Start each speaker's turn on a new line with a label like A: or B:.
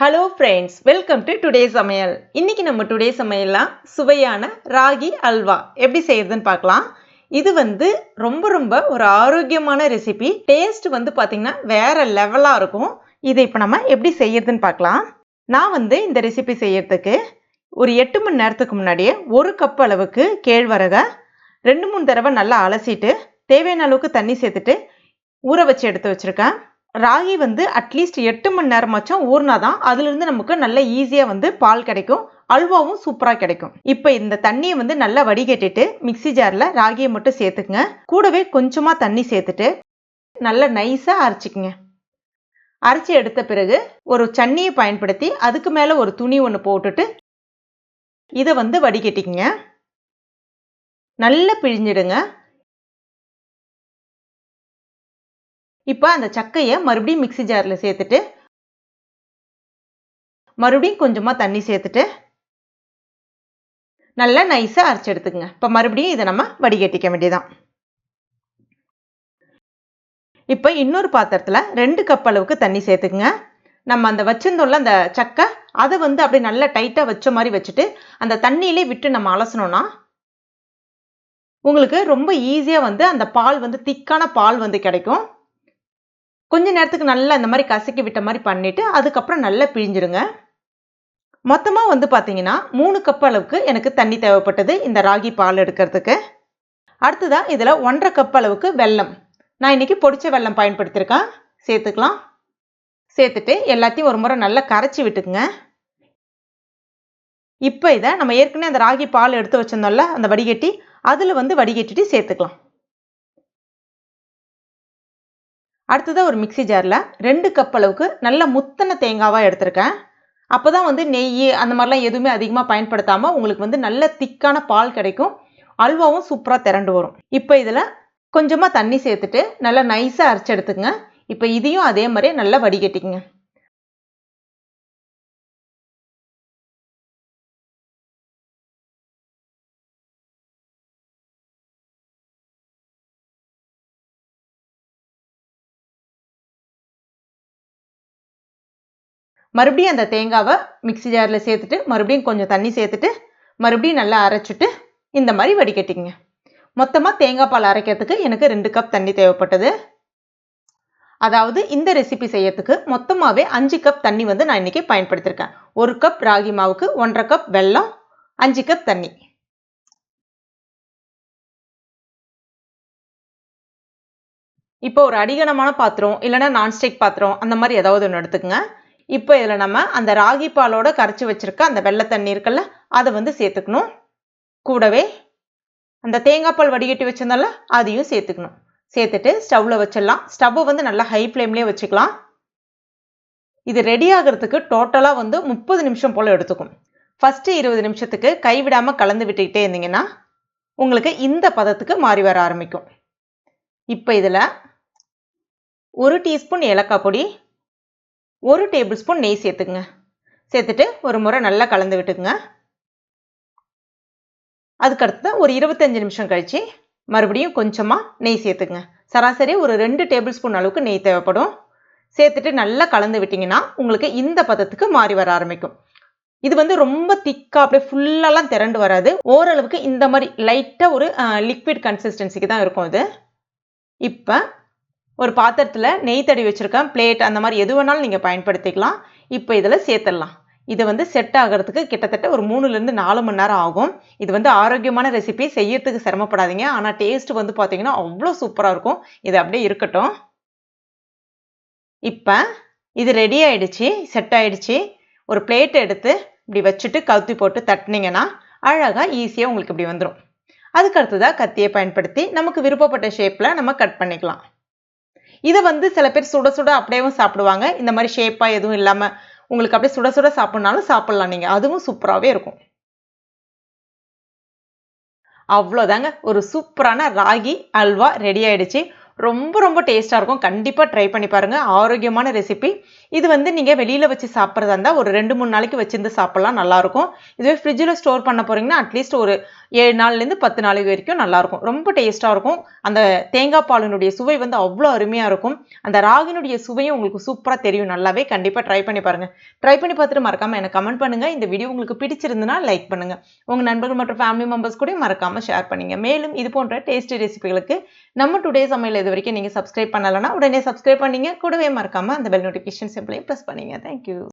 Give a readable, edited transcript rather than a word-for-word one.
A: Hello friends, welcome to today சமையல். இன்னைக்கு நம்ம டுடே சமையல்லாம் சுவையான ராகி அல்வா எப்படி செய்யறதுன்னு பார்க்கலாம். இது ரொம்ப ஒரு ஆரோக்கியமான ரெசிபி. டேஸ்ட் பார்த்தீங்கன்னா வேற லெவலாக இருக்கும். இதை இப்போ நம்ம எப்படி செய்யறதுன்னு பார்க்கலாம். நான் இந்த ரெசிபி செய்யறதுக்கு ஒரு 8 மணி நேரத்துக்கு முன்னாடியே 1 கப் அளவுக்கு கேழ்வரகை 2-3 தடவை நல்லா அலசிட்டு தேவையான அளவுக்கு தண்ணி சேர்த்துட்டு ஊற வச்சு எடுத்து வச்சிருக்கேன். ராகி அட்லீஸ்ட் 8 மணி நேரமாச்சும் ஊறினாதான் அதுலேருந்து நமக்கு நல்ல ஈஸியாக பால் கிடைக்கும், அல்வாவும் சூப்பராக கிடைக்கும். இப்போ இந்த தண்ணியை நல்லா வடிகட்டிட்டு மிக்சி ஜாரில் ராகியை மட்டும் சேர்த்துக்குங்க. கூடவே கொஞ்சமாக தண்ணி சேர்த்துட்டு நல்லா நைஸாக அரைச்சிக்குங்க. அரைச்சி எடுத்த பிறகு ஒரு சன்னியை பயன்படுத்தி அதுக்கு மேலே ஒரு துணி ஒன்று போட்டுட்டு இதை வடிகட்டிக்குங்க. நல்லா பிழிஞ்சிடுங்க. இப்போ அந்த சக்கையை மறுபடியும் மிக்சி ஜாரில் சேர்த்துட்டு மறுபடியும் கொஞ்சமாக தண்ணி சேர்த்துட்டு நல்லா நைஸாக அரைச்சி எடுத்துக்கங்க. இப்போ மறுபடியும் இதை நம்ம வடிகட்டிக்க வேண்டியதான். இப்போ இன்னொரு பாத்திரத்தில் 2 கப் அளவுக்கு தண்ணி சேர்த்துக்குங்க. நம்ம அந்த வச்சிருந்தோம்ல அந்த சக்கை, அதை அப்படியே நல்லா டைட்டாக வச்ச மாதிரி வச்சுட்டு அந்த தண்ணியிலே விட்டு நம்ம அலசணும்னா உங்களுக்கு ரொம்ப ஈஸியாக அந்த பால் திக்கான பால் கிடைக்கும். கொஞ்ச நேரத்துக்கு நல்லா இந்த மாதிரி கசக்கி விட்ட மாதிரி பண்ணிட்டு அதுக்கப்புறம் நல்லா பிழிஞ்சிருங்க. மொத்தமாக பார்த்தீங்கன்னா 3 கப் அளவுக்கு எனக்கு தண்ணி தேவைப்பட்டது இந்த ராகி பால் எடுக்கிறதுக்கு. அடுத்ததான் இதில் 1.5 கப் அளவுக்கு வெல்லம், நான் இன்னைக்கு பொடிச்ச வெல்லம் பயன்படுத்தியிருக்கேன், சேர்த்துக்கலாம். சேர்த்துட்டு எல்லாத்தையும் ஒரு முறை நல்லா கரைச்சி விட்டுக்குங்க. இப்போ இதை நம்ம ஏற்கனவே அந்த ராகி பால் எடுத்து வச்சிருந்தோம்ல அந்த வடிகட்டி, அதில் வடிகட்டிட்டு சேர்த்துக்கலாம். அடுத்ததாக ஒரு மிக்சி ஜாரில் 2 கப் அளவுக்கு நல்ல முத்தன தேங்காவாக எடுத்திருக்கேன். அப்போ தான் நெய் அந்த மாதிரிலாம் எதுவுமே அதிகமாக பயன்படுத்தாமல் உங்களுக்கு நல்ல திக்கான பால் கிடைக்கும், அல்வாவும் சூப்பராக திரண்டு வரும். இப்போ இதில் கொஞ்சமாக தண்ணி சேர்த்துட்டு நல்லா நைஸாக அரைச்சி எடுத்துக்கங்க. இப்போ இதையும் அதே மாதிரி நல்லா வடிகட்டிக்குங்க. மறுபடியும் அந்த தேங்காவை மிக்சி ஜாரில் சேர்த்துட்டு மறுபடியும் கொஞ்சம் தண்ணி சேர்த்துட்டு மறுபடியும் நல்லா அரைச்சிட்டு இந்த மாதிரி வடிகட்டிங்க. மொத்தமாக தேங்காய் பால் அரைக்கிறதுக்கு எனக்கு 2 கப் தண்ணி தேவைப்பட்டது. அதாவது இந்த ரெசிபி செய்யறதுக்கு மொத்தமாகவே 5 கப் தண்ணி நான் இன்னைக்கு பயன்படுத்தியிருக்கேன். 1 கப் ராகி மாவுக்கு 1.5 கப் வெல்லம், 5 கப் தண்ணி. இப்போ ஒரு அடிகனமான பாத்திரம் இல்லைன்னா நான்ஸ்டிக் பாத்திரம் அந்த மாதிரி ஏதாவது ஒன்று எடுத்துக்கங்க. இப்போ இதில் நம்ம அந்த ராகி பாலோட கரைச்சி வச்சிருக்க அந்த வெள்ளை தண்ணி இருக்குல்ல அதை சேர்த்துக்கணும். கூடவே அந்த தேங்காய் பால் வடிகட்டி வச்சிருந்தால அதையும் சேர்த்துக்கணும். சேர்த்துட்டு ஸ்டவ்வில் வச்சிடலாம். ஸ்டவ்வை நல்லா ஹை ஃப்ளேம்லேயே வச்சுக்கலாம். இது ரெடி ஆகிறதுக்கு டோட்டலாக 30 நிமிஷம் போல் எடுத்துக்கும். ஃபஸ்ட்டு 20 நிமிஷத்துக்கு கைவிடாமல் கலந்து விட்டுக்கிட்டே இருந்தீங்கன்னா உங்களுக்கு இந்த பதத்துக்கு மாறி வர ஆரம்பிக்கும். இப்போ இதில் 1 டீஸ்பூன் ஏலக்காய் பொடி, 1 டேபிள் ஸ்பூன் நெய் சேர்த்துக்குங்க. சேர்த்துட்டு ஒரு முறை நல்லா கலந்து விட்டுக்குங்க. அதுக்கடுத்து ஒரு 25 நிமிஷம் கழிச்சு மறுபடியும் கொஞ்சமாக நெய் சேர்த்துக்குங்க. சராசரி ஒரு 2 டேபிள் ஸ்பூன் அளவுக்கு நெய் தேவைப்படும். சேர்த்துட்டு நல்லா கலந்து விட்டிங்கன்னா உங்களுக்கு இந்த பதத்துக்கு மாறி வர ஆரம்பிக்கும். இது ரொம்ப திக்காக அப்படியே ஃபுல்லாலாம் திரண்டு வராது, ஓரளவுக்கு இந்த மாதிரி லைட்டாக ஒரு லிக்விட் கன்சிஸ்டன்சிக்கு தான் இருக்கும் இது. இப்போ ஒரு பாத்திரத்தில் நெய் தடவி வச்சுருக்கேன், பிளேட் அந்த மாதிரி எது வேணாலும் நீங்கள் பயன்படுத்திக்கலாம். இப்போ இதில் சேர்த்துடலாம். இது செட் ஆகிறதுக்கு கிட்டத்தட்ட ஒரு 3லேருந்து 4 மணி நேரம் ஆகும். இது ஆரோக்கியமான ரெசிபி, செய்யறதுக்கு சிரமப்படாதீங்க. ஆனால் டேஸ்ட் பார்த்தீங்கன்னா அவ்வளோ சூப்பராக இருக்கும். இது அப்படியே இருக்கட்டும். இப்போ இது ரெடி ஆயிடுச்சு, செட் ஆயிடுச்சு. ஒரு பிளேட் எடுத்து இப்படி வச்சுட்டு கவுத்தி போட்டு தட்டினீங்கன்னா அழகாக ஈஸியாக உங்களுக்கு இப்படி வந்துடும். அதுக்கு அடுத்ததாக கத்தியை பயன்படுத்தி நமக்கு விருப்பப்பட்ட ஷேப்பில் நம்ம கட் பண்ணிக்கலாம். இதை சில பேர் சுட சுட அப்படியே சாப்பிடுவாங்க. இந்த மாதிரி ஷேப்பாக எதுவும் இல்லாமல் உங்களுக்கு அப்படியே சுட சுட சாப்பிட்னாலும் சாப்பிட்லாம் நீங்கள், அதுவும் சூப்பராகவே இருக்கும். அவ்வளோதாங்க, ஒரு சூப்பரான ராகி அல்வா ரெடி ஆயிடுச்சு. ரொம்ப ரொம்ப டேஸ்ட்டாக இருக்கும். கண்டிப்பாக ட்ரை பண்ணி பாருங்கள். ஆரோக்கியமான ரெசிபி. இது வந்து நீங்கள் வெளியில் வச்சு சாப்பிட்றதா இருந்தால் ஒரு 2-3 நாளைக்கு வச்சிருந்து சாப்பிட்லாம், நல்லாயிருக்கும். இதுவே ஃப்ரிட்ஜில் ஸ்டோர் பண்ண போகிறீங்கன்னா அட்லீஸ்ட் ஒரு 7 நாள்லேருந்து 10 நாளைக்கு வரைக்கும் நல்லாயிருக்கும். ரொம்ப டேஸ்ட்டாக இருக்கும். அந்த தேங்காய் பாலினுடைய சுவை வந்து அவ்வளோ அருமையாக இருக்கும். அந்த ராகினுடைய சுவையும் உங்களுக்கு சூப்பராக தெரியும் நல்லாவே. கண்டிப்பாக ட்ரை பண்ணி பாருங்கள். ட்ரை பண்ணி பார்த்துட்டு மறக்காமல் எனக்கு கமெண்ட் பண்ணுங்கள். இந்த வீடியோ உங்களுக்கு பிடிச்சிருந்துன்னா லைக் பண்ணுங்கள். உங்கள் நண்பர்கள் மற்றும் ஃபேமிலி மெம்பர்ஸ் கூட மறக்காமல் ஷேர் பண்ணுங்க. மேலும் இது போன்ற டேஸ்டி ரெசிபிகளுக்கு நம்ம டுடே சமையல் இது வரைக்கும் நீங்கள் சப்ஸ்கிரைப் பண்ணலைன்னா உடனே சப்ஸ்கிரைப் பண்ணிங்க. கூடவே மறக்காமல் அந்த பெல் நோட்டிஃபிகேஷன் சிம்பிளையும் ப்ரெஸ் பண்ணிங்க. தேங்க்யூ.